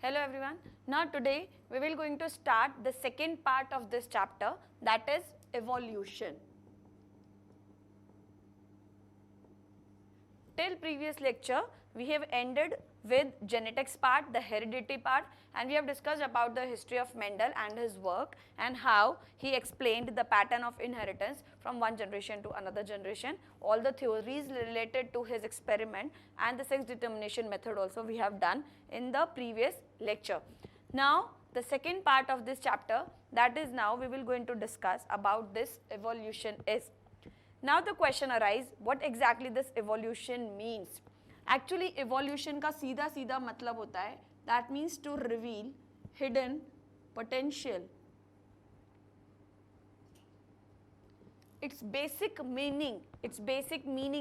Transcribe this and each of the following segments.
Hello everyone. Now today we will going to start the second part of this chapter, that is evolution. Till previous lecture we have ended with genetics part, the heredity part, and we have discussed about the history of Mendel and his work and how he explained the pattern of inheritance from one generation to another generation, all the theories related to his experiment and the sex determination method also we have done in the previous lecture. Now the second part of this chapter, that is now we will going to discuss about this evolution is. Now the question arises, what exactly this evolution means? Actually evolution का सीधा सीधा मतलब होता है that means to reveal hidden potential. Its basic meaning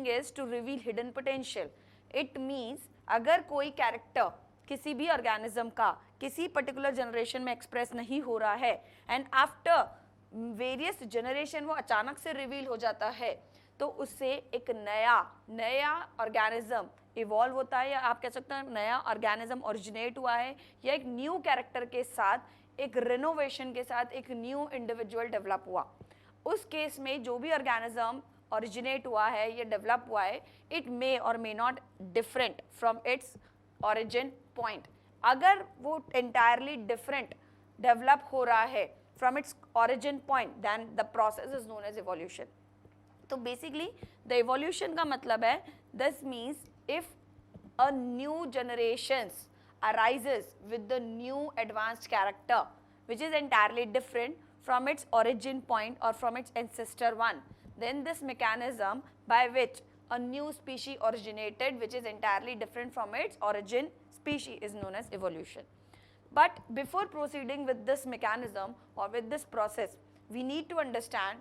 is to reveal hidden potential. It means अगर कोई character किसी भी organism का किसी particular generation में express नहीं हो रहा है and after वेरियस जनरेशन वो अचानक से रिवील हो जाता है तो उससे एक नया ऑर्गेनिज्म इवॉल्व होता है, या आप कह सकते हैं नया ऑर्गेनिज्म ओरिजिनेट हुआ है, या एक न्यू कैरेक्टर के साथ एक रिनोवेशन के साथ एक न्यू इंडिविजुअल डेवलप हुआ. उस केस में जो भी ऑर्गेनिज्म ओरिजिनेट हुआ है या डेवलप हुआ है, इट मे और may not different from its origin point. अगर वो एंटायरली डिफरेंट डेवलप हो रहा है from its origin point, then the process is known as evolution. So basically the evolution का मतलब है, this means if a new generations arises with the new advanced character which is entirely different from its origin point or from its ancestor one, then this mechanism by which a new species originated which is entirely different from its origin species is known as evolution. But before proceeding with this mechanism or with this process, we need to understand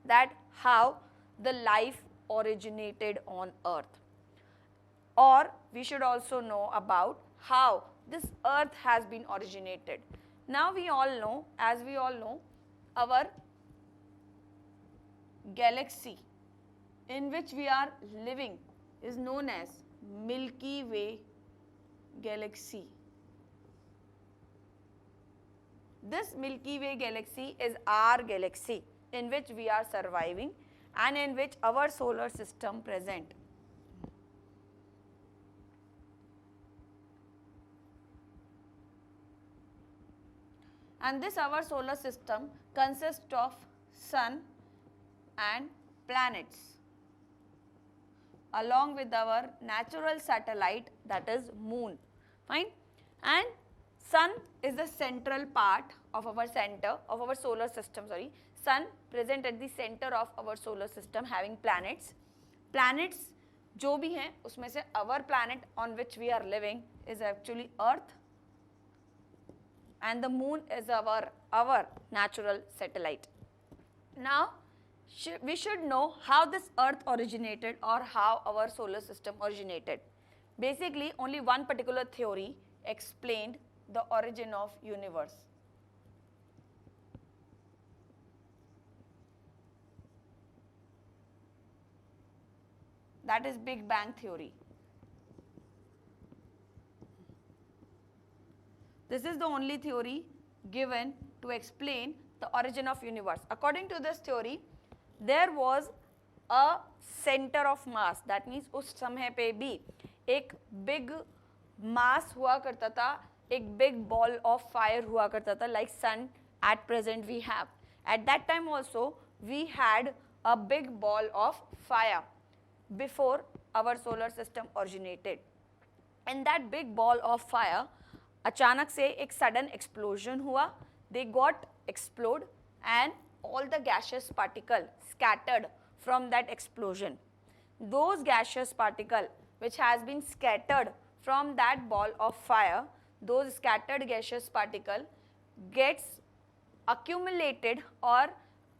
that how the life originated on earth, or we should also know about how this earth has been originated. Now we all know, as we all know, our galaxy in which we are living is known as Milky Way galaxy. This Milky Way galaxy is our galaxy in which we are surviving and in which our solar system present. And this our solar system consists of sun and planets along with our natural satellite, that is moon. Fine. And sun is the central part of our solar system. Sun present at the center of our solar system having planets. Planets जो भी हैं उसमें से our planet on which we are living is actually earth, and the moon is our natural satellite. Now we should know how this earth originated or how our solar system originated. Basically only one particular theory explained the origin of universe. That is Big Bang theory. This is the only theory given to explain the origin of universe. According to this theory, there was a center of mass. That means उस समय पे भी एक big mass हुआ करता था, एक big ball of fire हुआ करता था, like sun at present we have. At that time also we had a big ball of fire before our solar system originated. And that big ball of fire अचानक से एक sudden explosion हुआ, they got explode and all the gaseous particle scattered from that explosion. Those gaseous particle which has been scattered from that ball of fire, those scattered gaseous particle gets accumulated or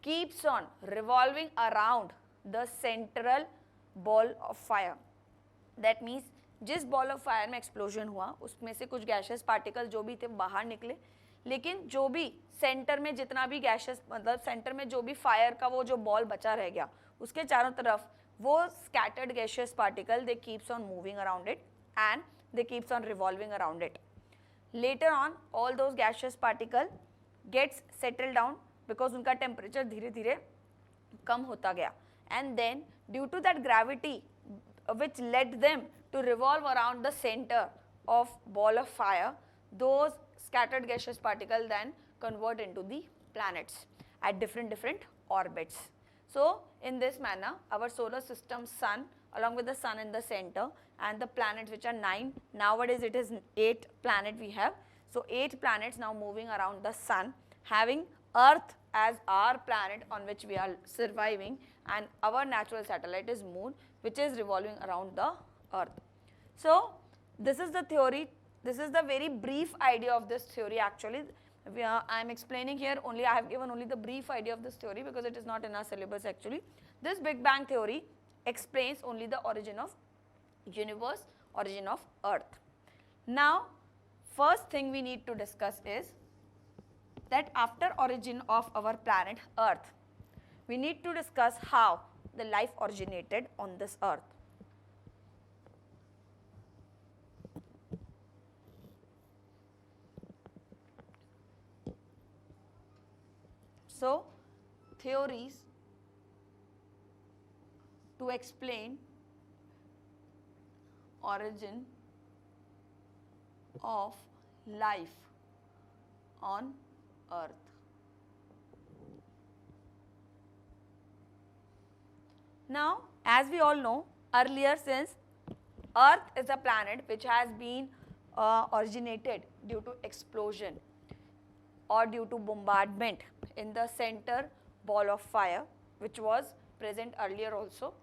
keeps on revolving around the central ball of fire. That means जिस ball of fire में explosion हुआ उसमें से कुछ gases particle जो भी थे बाहर निकले, लेकिन जो भी सेंटर में जितना भी गैसेस मतलब सेंटर में जो भी फायर का वो जो बॉल बचा रह गया उसके चारों तरफ वो scattered gaseous particle they keeps on moving around it and they keeps on revolving around it. later on all those gaseous particle gets settled down because उनका temperature धीरे धीरे कम होता गया, and then due to that gravity which led them to revolve around the center of ball of fire, those scattered gaseous particle then convert into the planets at different orbits. So in this manner our solar system sun along with the sun in the center and the planets which are 9, nowadays it is 8 planet we have. So 8 planets now moving around the sun, having earth as our planet on which we are surviving, and our natural satellite is moon which is revolving around the earth. So this is the theory, this is the very brief idea of this theory actually. I am explaining here only, I have given only the brief idea of this theory because it is not in our syllabus actually. This Big Bang theory explains only the origin of universe, origin of earth. Now first thing we need to discuss is that after origin of our planet earth, we need to discuss how the life originated on this earth. So theories to explain origin of life on earth. Now as we all know, earlier since earth is a planet which has been originated due to explosion or due to bombardment in the center ball of fire which was present earlier also.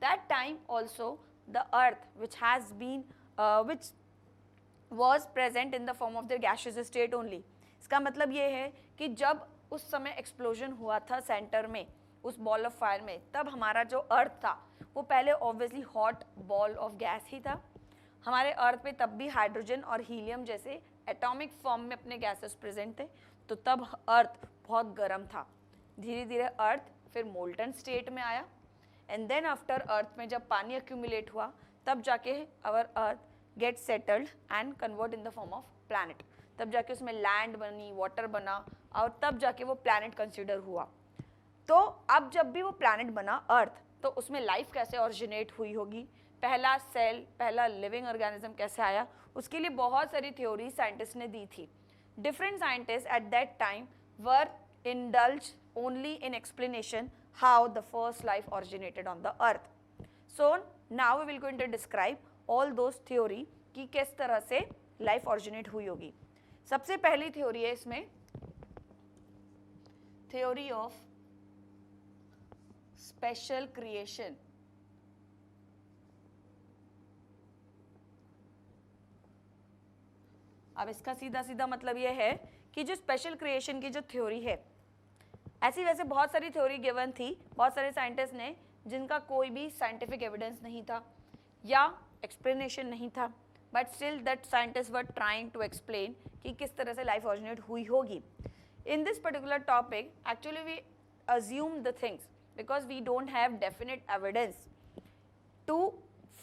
That time also the earth which has been which was present in the form of the gaseous state only. इसका मतलब ये है कि जब उस समय explosion हुआ था सेंटर में उस बॉल ऑफ फायर में, तब हमारा जो अर्थ था वो पहले obviously hot ball of gas ही था. हमारे अर्थ पे तब भी हाइड्रोजन और हीलियम जैसे एटॉमिक फॉर्म में अपने गैसेस प्रेजेंट थे, तो तब अर्थ बहुत गर्म था. धीरे धीरे अर्थ फिर मोल्टन स्टेट में आया, एंड देन आफ्टर अर्थ में जब पानी एक्यूमुलेट हुआ तब जाके our earth get settled and convert in the form of planet. तब जाके उसमें लैंड बनी, वाटर बना, और तब जाके वो प्लैनेट कंसिडर हुआ. तो अब जब भी वो प्लैनेट बना अर्थ, तो उसमें लाइफ कैसे ऑरिजिनेट हुई होगी, पहला सेल, पहला लिविंग ऑर्गेनिज्म कैसे आया, उसके लिए बहुत सारी थ्योरी साइंटिस्ट ने दी थी. Different scientist at that time were indulged only in explanation how the first life originated on the earth. So now we will going to describe all those theory कि किस तरह से life originate हुई होगी. सबसे पहली theory है इसमें theory of special creation. अब इसका सीधा सीधा मतलब ये है कि जो स्पेशल क्रिएशन की जो थ्योरी है, ऐसी वैसे बहुत सारी थ्योरी गिवन थी, बहुत सारे साइंटिस्ट ने जिनका कोई भी साइंटिफिक एविडेंस नहीं था या एक्सप्लेनेशन नहीं था, but still that scientist were trying to explain कि किस तरह से लाइफ ऑरिजिनेट हुई होगी. In this particular topic actually we assume the things because we don't have definite evidence to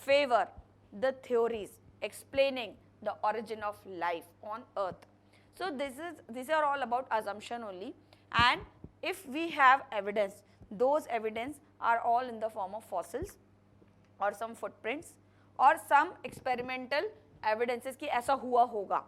favour the theories explaining the origin of life on earth. So these are all about assumption only, and if we have evidence, those evidence are all in the form of fossils or some footprints or some experimental evidences कि ऐसा हुआ होगा.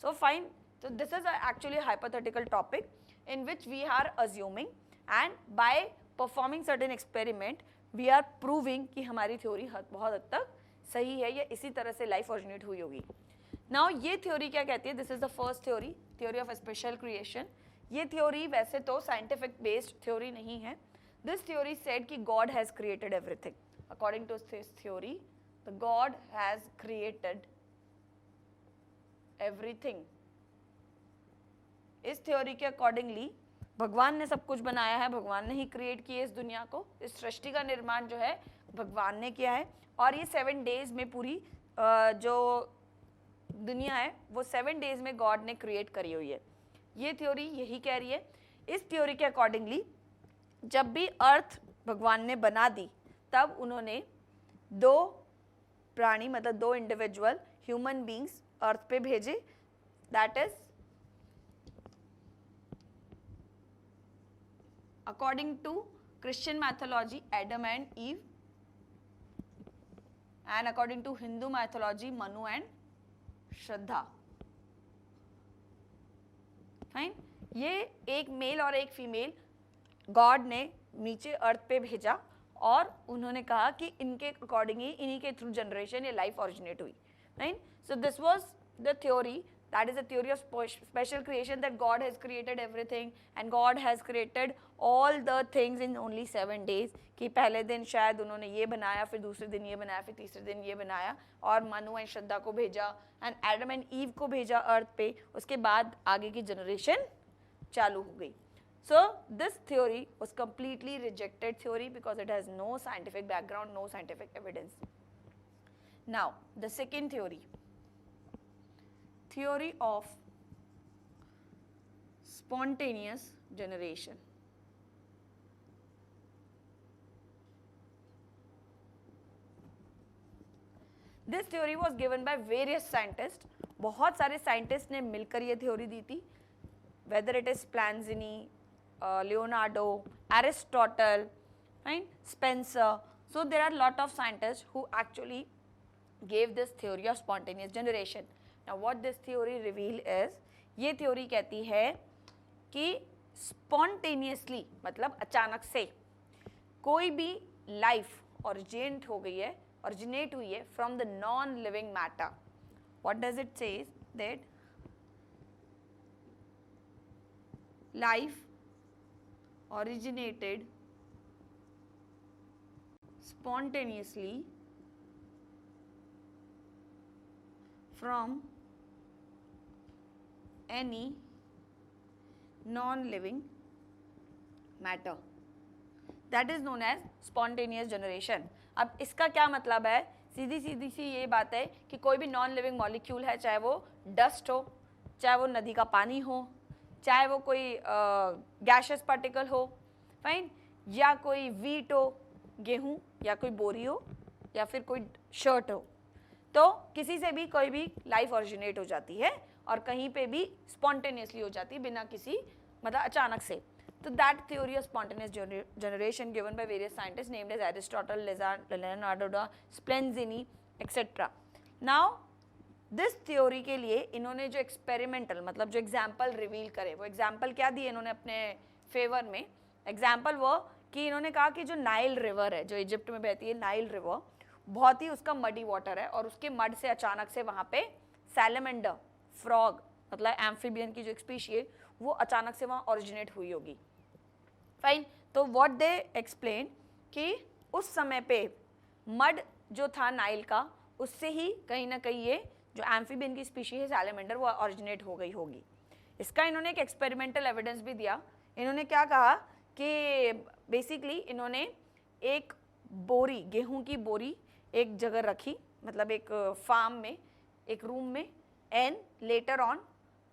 So fine, so this is actually a hypothetical topic in which we are assuming, and by performing certain experiment we are proving कि हमारी theory बहुत हद तक सही है या इसी तरह से लाइफ ऑरिजिनेट हुई होगी. नाउ ये थ्योरी क्या कहती है, this is the first theory, theory of special creation. ये थ्योरी वैसे तो साइंटिफिक बेस्ड थ्योरी नहीं है. दिस थ्योरी सेड कि God has created everything. According to this theory the God has created everything. इस थ्योरी के अकॉर्डिंगली भगवान ने सब कुछ बनाया है, भगवान ने ही क्रिएट किया इस दुनिया को. इस सृष्टि का निर्माण जो है भगवान ने किया है, और ये 7 डेज में पूरी जो दुनिया है वो 7 डेज में गॉड ने क्रिएट करी हुई है. ये थ्योरी यही कह रही है. इस थ्योरी के अकॉर्डिंगली जब भी अर्थ भगवान ने बना दी, तब उन्होंने 2 प्राणी मतलब 2 इंडिविजुअल ह्यूमन बींग्स अर्थ पे भेजे that is according to Christian mythology Adam and Eve, and according to Hindu mythology Manu and Shraddha. Fine, ये एक मेल और एक फीमेल गॉड ने नीचे अर्थ पे भेजा और उन्होंने कहा कि इनके अकॉर्डिंग ही, इन्हीं के थ्रू जनरेशन ये लाइफ ओरिजिनेट हुई. Right, so this was the theory, that is a theory of special creation, that God has created everything and God has created all the things in only 7 days. कि पहले दिन शायद उन्होंने ये बनाया, फिर दूसरे दिन ये बनाया, फिर तीसरे दिन ये बनाया, और मनु एंड श्रद्धा को भेजा एंड एडम एंड ईव को भेजा अर्थ पे. उसके बाद आगे की जनरेशन चालू हो गई. So this theory was completely rejected theory because it has no scientific background, no scientific evidence. Now the second theory, theory of spontaneous generation. This theory was given by various scientists. बहुत सारे scientist ने मिलकर ये theory दी थी, whether it is Planzini, Leonardo, Aristotle, right, Spencer. So there are a lot of scientists who actually gave this theory of spontaneous generation. Now what this theory reveal is, ये theory कहती है कि spontaneously मतलब अचानक से कोई भी life originate हो गई है, originate हुई है from the non-living matter. What does it say? That life originated spontaneously from any non-living matter. That is known as spontaneous generation. अब इसका क्या मतलब है? सीधी सीधी सी ये बात है कि कोई भी नॉन लिविंग मॉलिक्यूल है, चाहे वो डस्ट हो, चाहे वो नदी का पानी हो, चाहे वो कोई गैशियस पार्टिकल हो, फाइन, या कोई वीट हो, गेहूं, या कोई बोरी हो, या फिर कोई शर्ट हो, तो किसी से भी कोई भी लाइफ ओरिजिनेट हो जाती है और कहीं पे भी स्पॉन्टेनियसली हो जाती है, बिना किसी मतलब अचानक से. तो that theory of spontaneous generation given by various scientist named as Aristotle, Leonardo da Spallanzani etcetera. Now this theory के लिए इन्होंने जो एक्सपेरिमेंटल मतलब जो एग्जाम्पल रिवील करे, वो एग्जाम्पल क्या दिए इन्होंने अपने फेवर में? एग्जाम्पल वो कि इन्होंने कहा कि जो नाइल रिवर है, जो इजिप्ट में बहती है नाइल रिवर, बहुत ही उसका मडी वाटर है और उसके मड से अचानक से वहाँ पे सैलमेंडर, फ्रॉग मतलब एम्फीबियन की जो एक स्पीशी है, वो अचानक से वहाँ ओरिजिनेट हुई होगी. फाइन, तो व्हाट दे एक्सप्लेन कि उस समय पे मड जो था नाइल का, उससे ही कहीं ना कहीं ये जो एम्फीबियन की स्पीशी है सैलमेंडर, वो ओरिजिनेट हो गई होगी. इसका इन्होंने एक एक्सपेरिमेंटल एविडेंस भी दिया. इन्होंने क्या कहा कि बेसिकली इन्होंने एक बोरी, गेहूं की बोरी एक जगह रखी, मतलब एक फार्म में, एक रूम में, and later on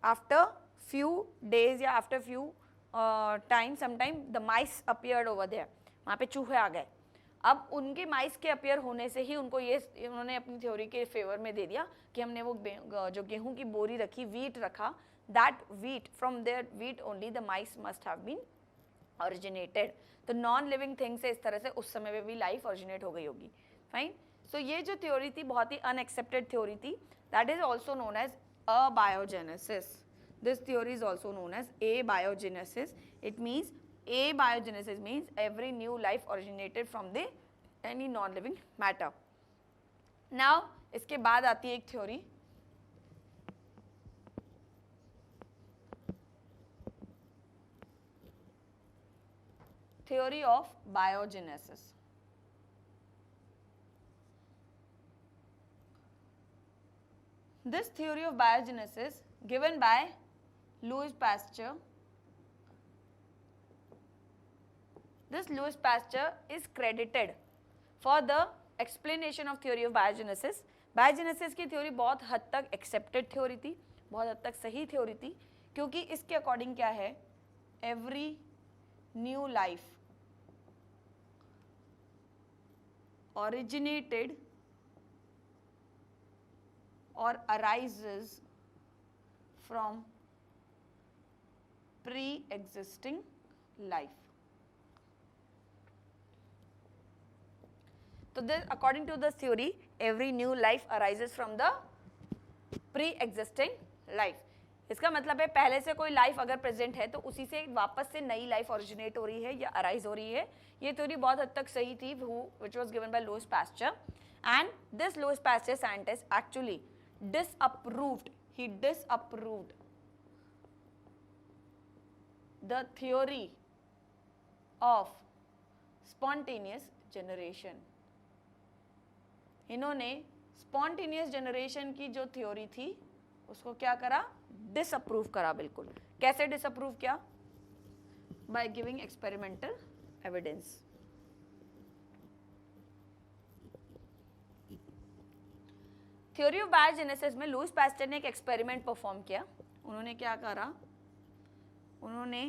after few days या after few time sometime the mice appeared over there, वहाँ पे चूहे आ गए. अब उनके माइस के अपीयर होने से ही उनको ये उन्होंने अपनी थ्योरी के फेवर में दे दिया कि हमने वो जो गेहूं की बोरी रखी, वीट रखा, that wheat from there wheat only the mice must have been originated. तो नॉन लिविंग थिंग से इस तरह से उस समय में भी लाइफ ओरिजिनेट हो गई होगी. फाइन, सो ये जो थ्योरी थी बहुत ही अनएक्सेप्टेड थ्योरी थी. That is also known as abiogenesis. This theory is also known as abiogenesis. It means abiogenesis means every new life originated from the any non-living matter. Now इसके बाद आती है एक theory, theory of biogenesis. This theory of biogenesis given by Louis Pasteur. This Louis Pasteur is credited for the explanation of theory of biogenesis. Biogenesis की theory बहुत हद तक accepted theory थी, बहुत हद तक सही थ्योरी थी, क्योंकि इसके अकॉर्डिंग क्या है, every new life originated or arises from pre-existing life. So this, according to this theory, every new life arises from the pre-existing life. इसका मतलब है पहले से कोई लाइफ अगर प्रेजेंट है तो उसी से वापस से नई लाइफ ओरिजिनेट हो रही है या अराइज हो रही है. ये थ्योरी बहुत हद तक सही थी, which was given by Louis Pasteur, and this Louis Pasteur scientist actually disapproved the theory of spontaneous generation. इन्होंने स्पॉन्टेनियस जनरेशन की जो थ्योरी थी उसको क्या करा, डिसअप्रूव करा. बिल्कुल. कैसे डिसअप्रूव किया? By giving experimental evidence. Theory of biogenesis में लुईस पास्टर ने एक एक्सपेरिमेंट परफॉर्म किया. उन्होंने क्या करा, उन्होंने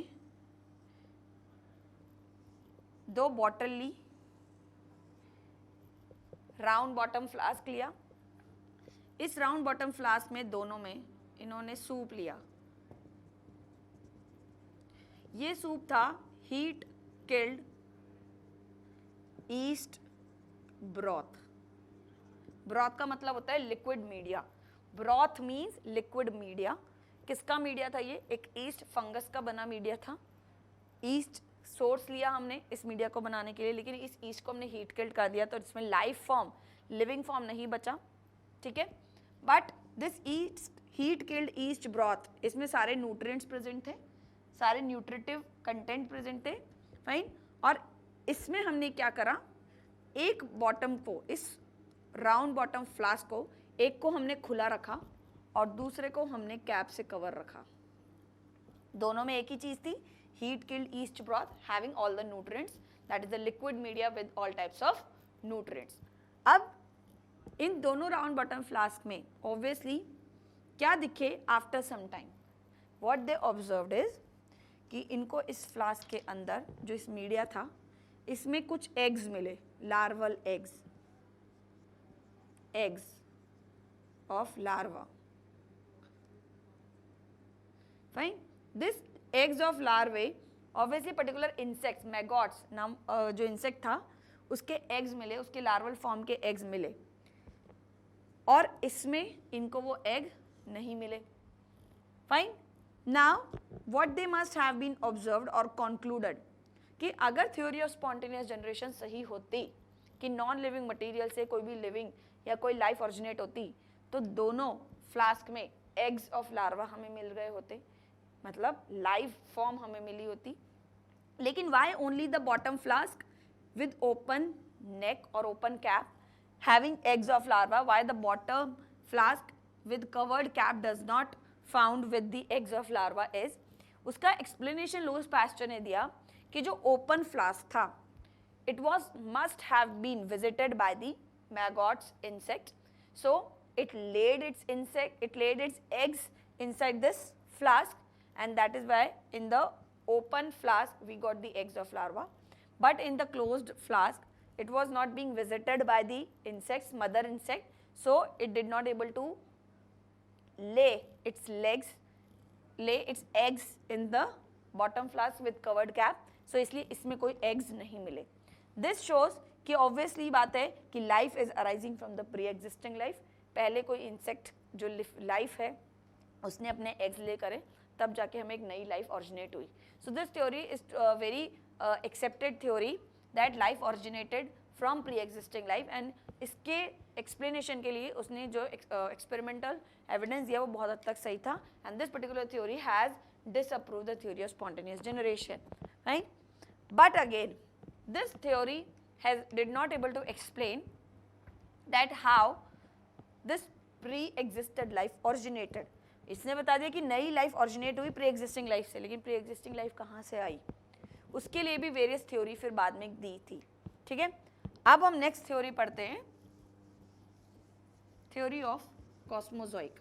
2 बॉटल ली, राउंड बॉटम फ्लास्क लिया. इस राउंड बॉटम फ्लास्क में दोनों में इन्होंने सूप लिया. ये सूप था heat killed east broth. Broth का मतलब होता है liquid media. Broth means liquid media. किसका मीडिया था ये? एक ईस्ट फंगस का बना मीडिया था. ईस्ट सोर्स लिया हमने इस मीडिया को बनाने के लिए, लेकिन इस ईस्ट को हमने हीट किल्ड कर दिया तो इसमें लाइफ फॉर्म, लिविंग फॉर्म नहीं बचा. ठीक है. But this east heat killed east broth, इसमें सारे न्यूट्रिएंट्स प्रेजेंट थे, सारे न्यूट्रिटिव कंटेंट प्रेजेंट थे. फाइन. और इसमें हमने क्या करा, एक बॉटम को, इस राउंड बॉटम फ्लास्क को, एक को हमने खुला रखा और दूसरे को हमने कैप से कवर रखा. दोनों में एक ही चीज थी, heat killed yeast broth having all the nutrients, that is the liquid media with all types of nutrients. अब इन दोनों राउंड बॉटम फ्लास्क में ऑब्वियसली क्या दिखे after some time, what they observed is कि इनको इस फ्लास्क के अंदर जो इस मीडिया था इसमें कुछ एग्स मिले, larval eggs of larva. Fine. This eggs of larvae obviously particular insects, maggots नाम जो इंसेक्ट था उसके एग्स मिले, उसके लार्वल फॉर्म के एग्स मिले, और इसमें इनको वो एग नहीं मिले. Fine. Now what they must have been observed और कॉन्क्लूडेड कि अगर थ्योरी ऑफ स्पॉन्टेनियस जनरेशन सही होती कि नॉन लिविंग मटेरियल से कोई भी लिविंग या कोई लाइफ ओरिजिनेट होती तो दोनों फ्लास्क में एग्स ऑफ लार्वा हमें मिल गए होते, मतलब लाइफ फॉर्म हमें मिली होती. लेकिन why only the bottom flask with open neck और open cap having eggs of larva, why the bottom flask with covered cap does not found with the eggs of larva is, उसका explanation Lewis pastor ने दिया कि जो open flask था it was must have been visited by the maggots insect, so it laid its eggs inside this flask, and that is why in the open flask we got the eggs of larva, but in the closed flask it was not being visited by the insects, mother insect, so it did not able to lay its eggs in the bottom flask with covered cap, so इसलिए इसमें कोई eggs नहीं मिले. This shows कि obviously बात है कि life is arising from the pre-existing life. पहले कोई insect जो life है उसने अपने eggs ले करे तब जाके हमें एक नई life originate हुई. So this theory is very accepted theory that life originated from pre-existing life, and इसके explanation के लिए उसने जो experimental evidence दिया वो बहुत हद तक सही था, and this particular theory has disapproved the theory of spontaneous generation, right? But again, this theory did not able to explain that how this pre-existed life originated. इसने बता दिया कि नई लाइफ originate हुई pre-existing life से, लेकिन pre-existing life कहाँ से आई उसके लिए भी वेरियस थ्योरी फिर बाद में दी थी. ठीक है. अब हम नेक्स्ट थ्योरी पढ़ते हैं, theory of cosmozoic.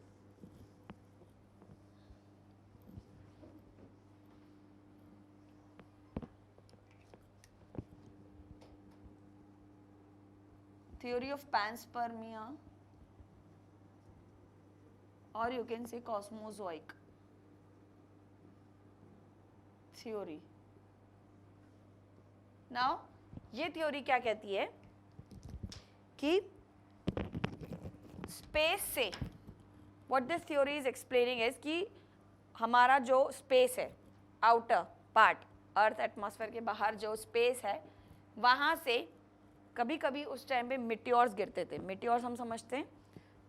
Theory of panspermia, और you can say cosmozoic. Theory. Now ये थ्योरी क्या कहती है कि स्पेस से, what this theory is explaining is कि हमारा जो स्पेस है, आउटर पार्ट, अर्थ एटमॉस्फेयर के बाहर जो स्पेस है, वहाँ से कभी कभी उस टाइम पे मिटियोर्स गिरते थे। मिटियोर्स हम समझते हैं,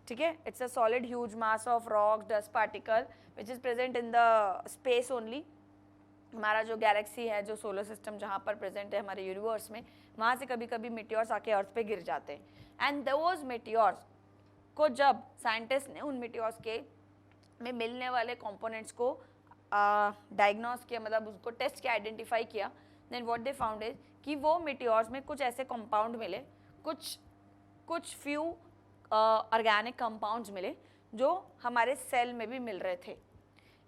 ठीक है, it's a solid huge mass of rock dust particle which is present in the space only. हमारा जो गैलेक्सी है, जो सोलर सिस्टम जहाँ पर प्रेजेंट है हमारे यूनिवर्स में, वहाँ से कभी कभी मिटियोर्स आके अर्थ पे गिर जाते हैं। एंड दोज मिटियोर्स को जब साइंटिस्ट ने उन मिटियोर्स के में मिलने वाले कंपोनेंट्स को डायग्नोस किया, मतलब उसको टेस्ट किया, आइडेंटिफाई किया, then what they found is कि वो मिटियोर्स में कुछ ऐसे कंपाउंड मिले, कुछ फ्यू ऑर्गेनिक कंपाउंड्स मिले जो हमारे सेल में भी मिल रहे थे।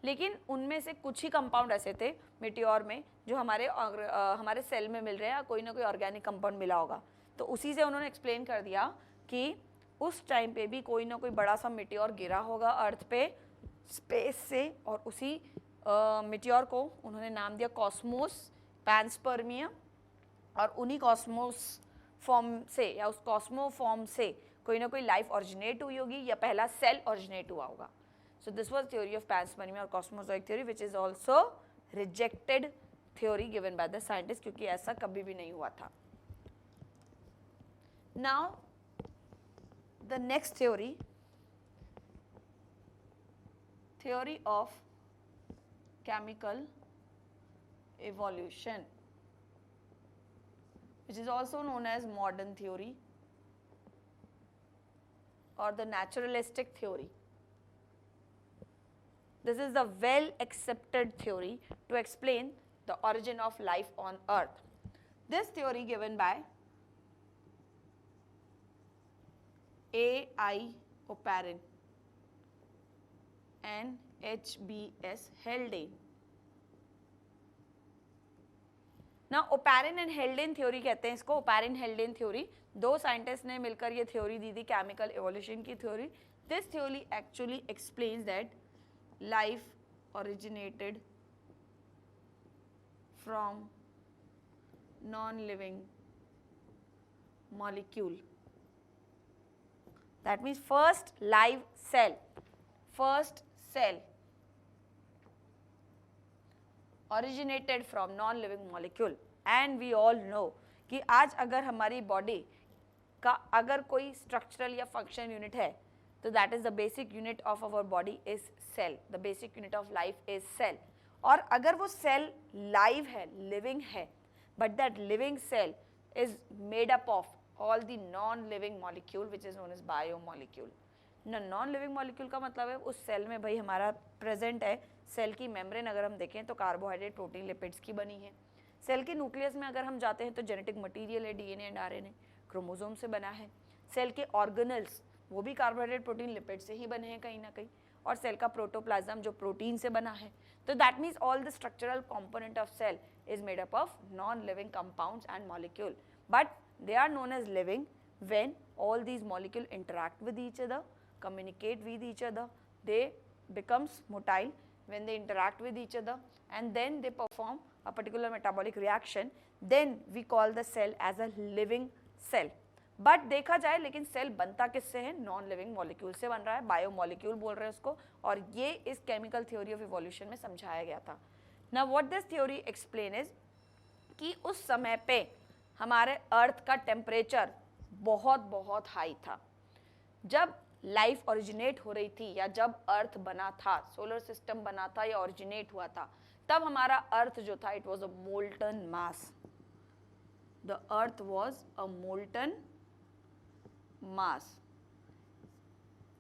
लेकिन उनमें से कुछ ही कंपाउंड ऐसे थे मिटियोर में जो हमारे सेल में मिल रहे हैं, कोई ना कोई ऑर्गेनिक कंपाउंड मिला होगा। तो उसी से उन्होंने एक्सप्लेन कर दिया कि उस टाइम पे भी कोई ना कोई बड़ा सा मिटियोर गिरा होगा अर्थ पे स्पेस से, और उसी मिटियोर को उन्होंने नाम दिया कॉस्मोस पैन्सपर्मिया। और उन्हीं कॉस्मोस फॉर्म से या उस कॉस्मो फॉर्म से कोई ना कोई लाइफ ओरिजिनेट हुई होगी या पहला सेल ओरिजिनेट हुआ होगा। So this was theory of panspermia और cosmozoic theory, which is also rejected theory given by the scientist, क्योंकि ऐसा कभी भी नहीं हुआ था। Now the next theory, theory of chemical evolution, which is also known as modern theory or the naturalistic theory. This is the well accepted theory to explain the origin of life on earth. This theory given by A.I. Oparin and H.B.S. Haldane. Now Oparin and Haldane theory कहते हैं इसको, Oparin Haldane theory, दो scientist ने मिलकर ये theory दी थी, chemical evolution की theory. This theory actually explains that life originated from non-living molecule. That means first live cell, first cell originated from non-living molecule. And we all know कि आज अगर हमारी बॉडी का अगर कोई स्ट्रक्चरल या फंक्शन यूनिट है तो that is the basic unit of our body is cell, the basic unit of life is cell. और अगर वो सेल लाइव है, लिविंग है, but that living cell is made up of all the non-living molecule which is known as biomolecule. non-living molecule का मतलब है उस cell में भाई हमारा प्रेजेंट है, सेल की मेम्ब्रेन अगर हम देखें तो कार्बोहाइड्रेट, प्रोटीन, लिपिड्स की बनी है। सेल के न्यूक्लियस में अगर हम जाते हैं तो जेनेटिक मटेरियल है, डीएनए एंड आरएनए, क्रोमोसोम से बना है। सेल के ऑर्गेनल्स वो भी कार्बोहाइड्रेट, प्रोटीन, लिपिड से ही बने हैं कहीं ना कहीं। और सेल का प्रोटोप्लाज्म जो प्रोटीन से बना है। तो that means all the structural component of cell is made up of non-living compounds and molecule. But they are known as living when all these molecules interact with each other, communicate with each other, they becomes motile when they interact with each other, and then they perform a particular metabolic reaction. Then we call the cell as a living cell. But देखा जाए लेकिन cell बनता किससे है? Non living molecule से बन रहा है, बायोमॉलिक्यूल बोल रहे हैं उसको, और ये इस केमिकल थ्योरी ऑफ इवोल्यूशन में समझाया गया था। Now what this theory explain is कि उस समय पे हमारे अर्थ का टेम्परेचर बहुत बहुत हाई था। जब लाइफ ओरिजिनेट हो रही थी या जब अर्थ बना था, सोलर सिस्टम बना था या ओरिजिनेट हुआ था, तब हमारा अर्थ जो था it was a molten mass. The earth was a molten mass,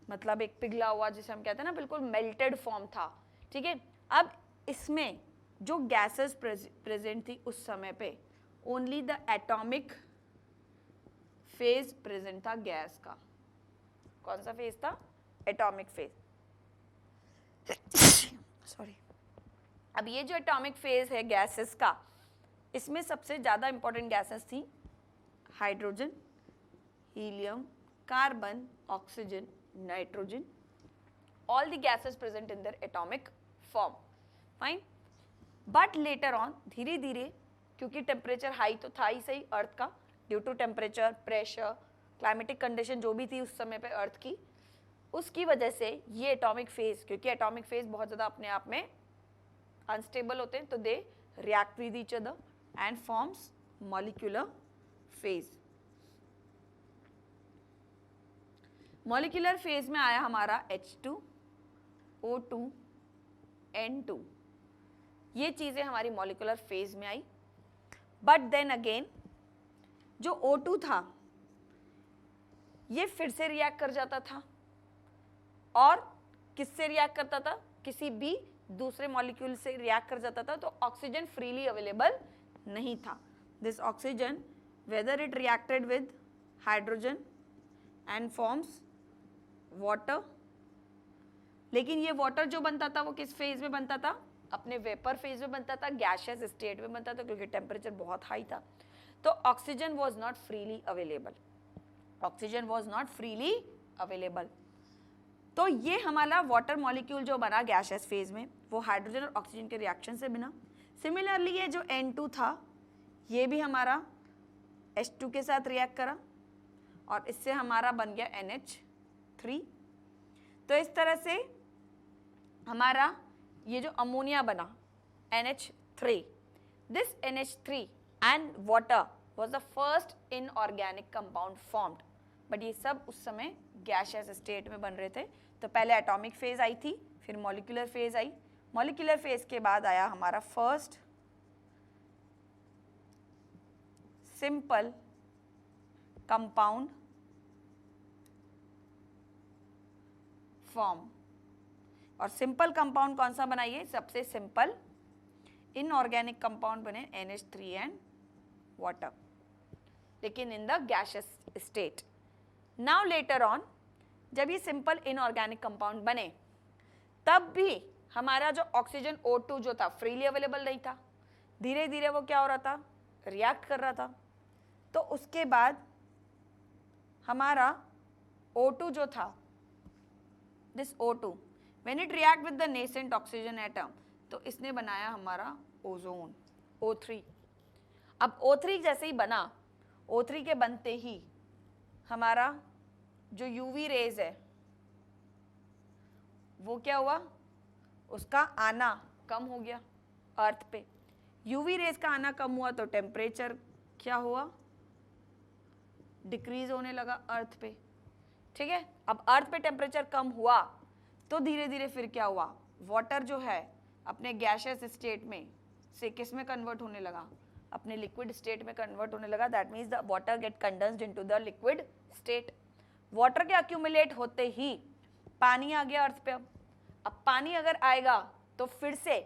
मतलब एक पिघला हुआ, जिसे हम कहते हैं ना, बिल्कुल मेल्टेड फॉर्म था। ठीक है, अब इसमें जो गैसेस प्रेजेंट थी उस समय पे, only the atomic phase present था गैस का। कौन सा फेज था? Atomic phase. सॉरी। अब ये जो एटॉमिक फेज है गैसेस का, इसमें सबसे ज्यादा इंपॉर्टेंट गैसेस थी hydrogen, helium, carbon, oxygen, nitrogen, all the gases present in their atomic form. Fine. But later on धीरे धीरे, क्योंकि टेम्परेचर हाई तो था ही सही अर्थ का, due to temperature, pressure, climatic condition जो भी थी उस समय पे अर्थ की, उसकी वजह से ये एटॉमिक फेज, क्योंकि एटॉमिक फेज बहुत ज़्यादा अपने आप में अनस्टेबल होते हैं, तो they react with each other and forms molecular phase. Molecular phase में आया हमारा H2O2 N2, ये चीज़ें हमारी मॉलिक्यूलर फेज में आई। बट देन अगेन जो O2 था ये फिर से रिएक्ट कर जाता था, और किससे रिएक्ट करता था, किसी भी दूसरे मॉलिक्यूल से रिएक्ट कर जाता था, तो ऑक्सीजन फ्रीली अवेलेबल नहीं था। This oxygen whether it reacted with hydrogen and forms water, लेकिन ये वाटर जो बनता था वो किस फेज में बनता था, अपने वेपर फेज में बनता था, गैसियस स्टेट में बनता था, क्योंकि टेम्परेचर बहुत हाई था। तो oxygen was not freely available, oxygen was not freely available. तो ये हमारा वाटर मॉलिक्यूल जो बना गैसियस फेज में, वो हाइड्रोजन और ऑक्सीजन के रिएक्शन से बना। सिमिलरली ये जो N2 था ये भी हमारा H2 के साथ रिएक्ट करा, और इससे हमारा बन गया NH3। तो इस तरह से हमारा ये जो अमोनिया बना NH3, this NH3 and water was the first inorganic compound formed, but ये सब उस समय गैसियस स्टेट में बन रहे थे। तो पहले एटॉमिक फेज आई थी, फिर molecular phase I, molecular phase के बाद आया हमारा फर्स्ट सिंपल कंपाउंड फॉर्म। और सिंपल कंपाउंड कौन सा बनाइए, सबसे सिंपल इनऑर्गेनिक कंपाउंड बने NH3 एंड वाटर, लेकिन in the gaseous state. Now later on जब ये सिंपल इनऑर्गेनिक कंपाउंड बने, तब भी हमारा जो ऑक्सीजन O2 जो था फ्रीली अवेलेबल नहीं था, धीरे धीरे वो क्या हो रहा था, रिएक्ट कर रहा था। तो उसके बाद हमारा O2 जो था, this O2 when it react with the nascent oxygen atom, तो इसने बनाया हमारा ओजोन O3। अब O3 जैसे ही बना, O3 के बनते ही हमारा जो यूवी रेज है वो क्या हुआ, उसका आना कम हो गया अर्थ पे। यूवी रेज का आना कम हुआ तो टेम्परेचर क्या हुआ, डिक्रीज होने लगा अर्थ पे। ठीक है, अब अर्थ पे टेम्परेचर कम हुआ तो धीरे धीरे फिर क्या हुआ, वाटर जो है अपने गैसियस स्टेट में से किस में कन्वर्ट होने लगा, अपने लिक्विड स्टेट में कन्वर्ट होने लगा। That means the water get condensed into the liquid state. Water के अक्यूमुलेट होते ही पानी आ गया अर्थ पे। अब पानी अगर आएगा तो फिर से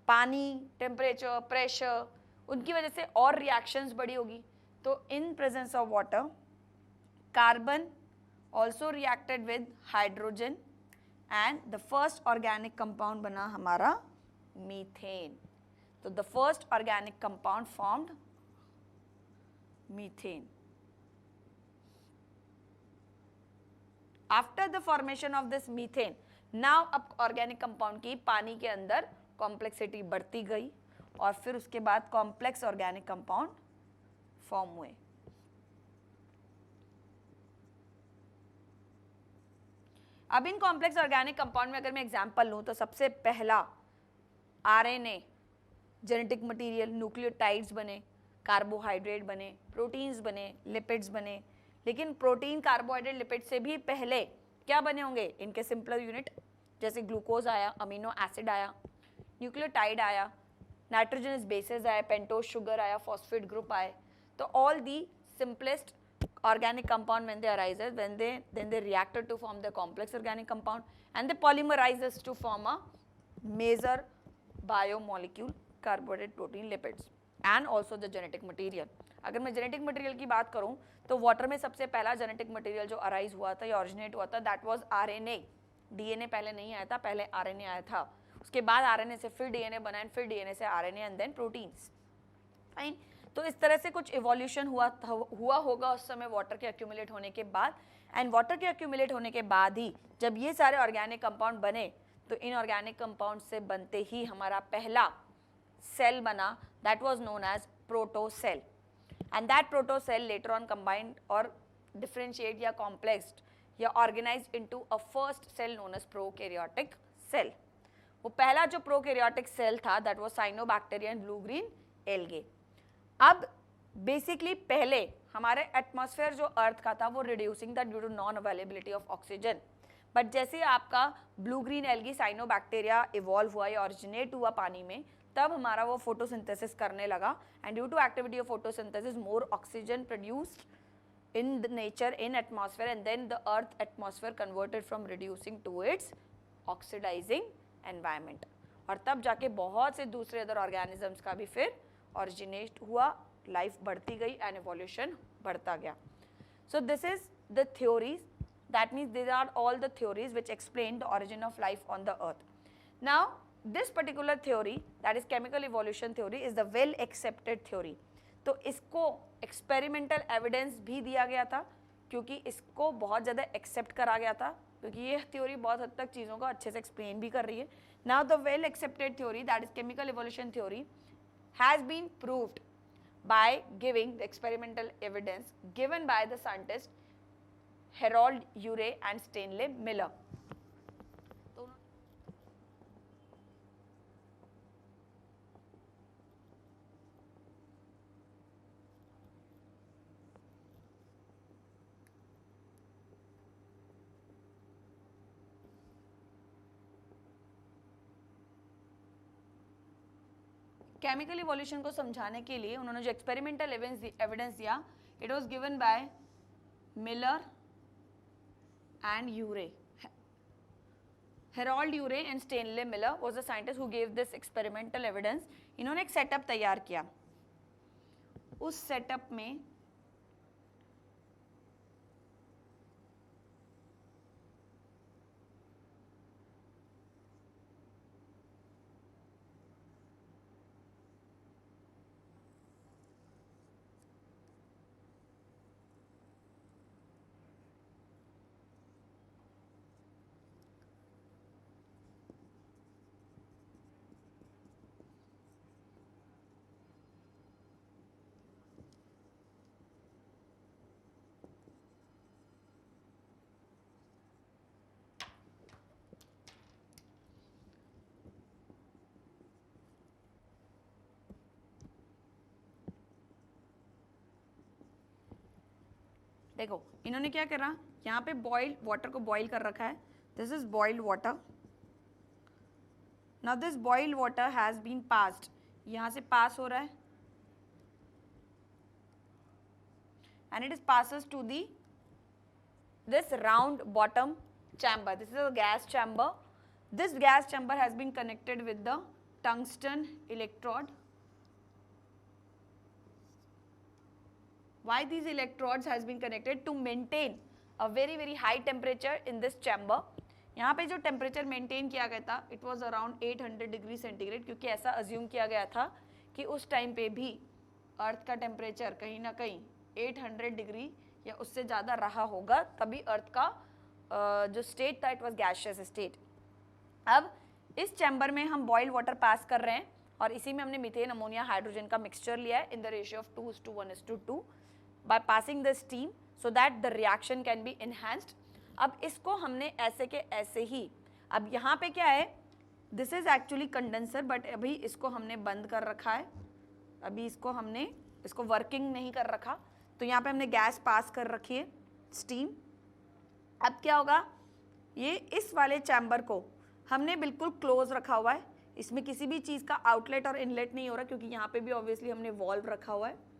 पानी, टेम्परेचर, प्रेशर, उनकी वजह से और रिएक्शंस बड़ी होगी। तो in presence of water carbon also reacted with hydrogen and the first organic compound बना हमारा मीथेन। तो the first organic compound formed methane. After the formation of this methane, now अब organic compound की पानी के अंदर complexity बढ़ती गई, और फिर उसके बाद complex organic compound form हुए। अब इन complex organic compound में अगर मैं example लूँ तो सबसे पहला RNA जेनेटिक मटेरियल, न्यूक्लियोटाइड्स बने, कार्बोहाइड्रेट बने, प्रोटीन्स बने, लिपिड्स बने। लेकिन प्रोटीन, कार्बोहाइड्रेट, लिपिड से भी पहले क्या बने होंगे, इनके सिंपलर यूनिट, जैसे ग्लूकोज आया, अमीनो एसिड आया, न्यूक्लियोटाइड आया, नाइट्रोजनस बेसेस आए, पेंटोज शुगर आया, फॉस्फेट ग्रुप आए। तो all the simplest organic compound when they arises, then they reacted to form the complex organic compound and they polymerizes to form a major biomolecule, carbohydrate, protein, lipids and also the genetic material. अगर मैं genetic material की बात करूं तो water में सबसे पहला genetic material जो अराइज हुआ था या ऑरिजिनेट हुआ था, दैट वाज आरएनए। डीएनए पहले नहीं आया था, पहले आरएनए आया था, उसके बाद आरएनए से फिर डीएनए बना, फिर डीएनए से RNA and then proteins. Fine, तो इस तरह से कुछ इवोल्यूशन हुआ होगा उस समय वाटर के एक्यूमुलेट होने के बाद। एंड वाटर के एक्यूमुलेट होने के बाद ही जब ये सारे ऑर्गेनिक कंपाउंड बने, तो इन ऑर्गेनिक कंपाउंड से बनते ही हमारा पहला cell bana, that was known as protocell, and that protocell later on combined or differentiate या complexed या organized into a first cell known as prokaryotic cell. वो पहला जो prokaryotic cell था that was cyanobacteria and blue green algae. अब basically पहले हमारे atmosphere जो अर्थ का था वो reducing था due to non availability of oxygen. But जैसे आपका blue green algae cyanobacteria evolve हुआ या ऑरिजिनेट हुआ पानी में, तब हमारा वो फोटोसिंथेसिस करने लगा, and due to activity of photosynthesis more oxygen produced in the nature in atmosphere, and then the earth atmosphere converted from reducing to its oxidizing environment, और तब जाके बहुत से दूसरे अदर ऑर्गेनिजम्स का भी फिर ऑरिजिनेट हुआ, लाइफ बढ़ती गई एंड एवोल्यूशन बढ़ता गया. So this is the theories. That means these are all the theories which explain the origin of life on the earth. Now this particular theory, that is chemical evolution theory, is the well accepted theory. तो इसको experimental evidence भी दिया गया था क्योंकि इसको बहुत ज़्यादा accept करा गया था, क्योंकि ये theory बहुत हद तक चीज़ों को अच्छे से explain भी कर रही है. Now the well accepted theory, that is chemical evolution theory, has been proved by giving the experimental evidence given by the scientist Harold Urey and Stanley Miller. Chemical evolution को समझाने के लिए उन्होंने जो एक्सपेरिमेंटल एविडेंस दिया, it was given by Miller and Urey. Harold Urey and Stanley Miller was the scientist who gave this experimental evidence. इन्होंने एक setup तैयार किया. उस सेटअप में देखो इन्होंने क्या करा, यहाँ पे बॉइल्ड वाटर को बॉईल कर रखा है. This is boiled water. Now this boiled water has been passed, यहाँ से पास हो रहा है, and it is passes to the this round bottom chamber. This is a gas chamber. This gas chamber has been connected with the tungsten electrode. Why these electrodes has been connected? To maintain a very high temperature in this chamber. यहाँ पे जो temperature maintain किया गया था, it was around 800 degree centigrade, क्योंकि ऐसा assume किया गया था कि उस टाइम पे भी अर्थ का टेम्परेचर कहीं ना कहीं 800 डिग्री या उससे ज़्यादा रहा होगा, तभी अर्थ का जो स्टेट था इट वॉज गैसियस स्टेट. अब इस चैम्बर में हम बॉइल्ड वाटर पास कर रहे हैं और इसी में हमने मीथेन अमोनिया हाइड्रोजन का मिक्सचर लिया है in the ratio of 2:1:2 by passing the steam so that the reaction can be enhanced. अब इसको हमने ऐसे के ऐसे ही, अब यहाँ पे क्या है, this is actually condenser, but अभी इसको हमने बंद कर रखा है, अभी इसको वर्किंग नहीं कर रखा, तो यहाँ पे हमने गैस पास कर रखी है, स्टीम. अब क्या होगा, ये इस वाले चैम्बर को हमने बिल्कुल क्लोज रखा हुआ है, इसमें किसी भी चीज़ का आउटलेट और इनलेट नहीं हो रहा, क्योंकि यहाँ पे भी ऑब्वियसली हमने वॉल्व रखा हुआ है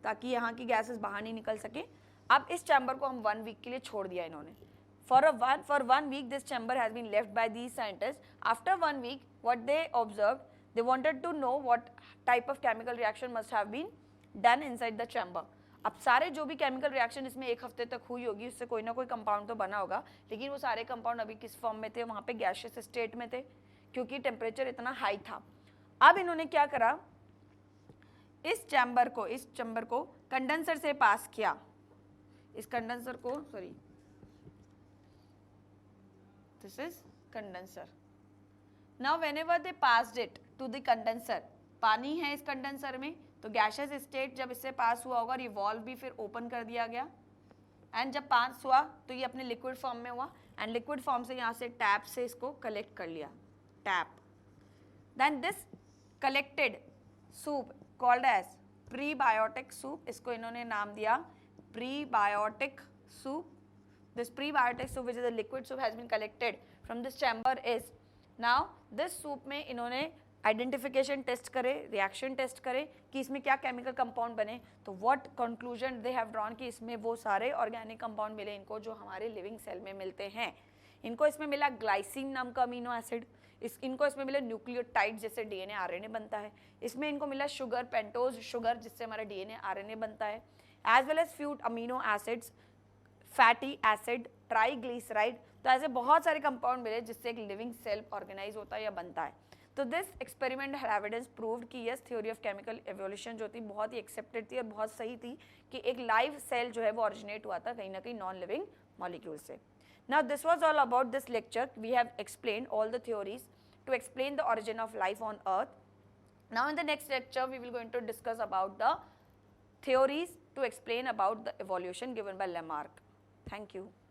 ताकि यहाँ की गैसेस बाहर नहीं निकल सके. अब इस चैम्बर को हम 1 वीक के लिए छोड़ दिया इन्होंने. For 1 week this chamber has been left by these scientists. After 1 week what they observed, they wanted to know what type of chemical reaction must have been done inside the chamber. अब सारे जो भी chemical reaction इसमें 1 हफ्ते तक हुई होगी, उससे कोई ना कोई कंपाउंड तो बना होगा, लेकिन वो सारे कंपाउंड अभी किस फॉर्म में थे, वहाँ पे गैसियस स्टेट में थे, क्योंकि टेम्परेचर इतना हाई था. अब इन्होंने क्या करा, इस चैम्बर को कंडेंसर से पास किया, इस कंडेंसर को, sorry this is condenser. Now whenever they passed it to the condenser, पानी है इस कंडेंसर में, तो गैशियस स्टेट जब इससे पास हुआ होगा, रिवॉल्व भी फिर ओपन कर दिया गया, एंड जब पास हुआ तो ये अपने लिक्विड फॉर्म में हुआ, एंड लिक्विड फॉर्म से यहाँ से टैप से इसको कलेक्ट कर लिया, tap. Then this collected soup called as prebiotic soup, इसको इन्होंने नाम दिया prebiotic soup. This prebiotic soup, which is a liquid soup, has been collected from this chamber is now this soup में इन्होंने आइडेंटिफिकेशन टेस्ट करे, reaction test करे कि इसमें क्या केमिकल कंपाउंड बने. तो what conclusion they have drawn कि इसमें वो सारे ऑर्गेनिक कंपाउंड मिले इनको जो हमारे लिविंग सेल में मिलते हैं. इनको इसमें मिला ग्लाइसिन नाम का अमीनो एसिड, इनको इसमें मिला न्यूक्लियोटाइड जिससे डीएनए आरएनए बनता है, इसमें इनको मिला शुगर, पेंटोज शुगर जिससे हमारा डीएनए आरएनए बनता है, as well as few amino acids, fatty acid, triglyceride. तो ऐसे बहुत सारे कंपाउंड मिले जिससे एक लिविंग सेल ऑर्गेनाइज होता है या बनता है. तो this experiment had evidence proved कि yes theory of chemical evolution जो थी बहुत ही एक्सेप्टेड थी और बहुत सही थी कि एक लाइव सेल जो है वो ऑरिजिनेट हुआ था कहीं ना कहीं नॉन लिविंग मॉलिक्यूल से. Now this was all about this lecture. We have explained all the theories to explain the origin of life on earth. Now in the next lecture we will going to discuss about the theories to explain about the evolution given by Lamarck. Thank you.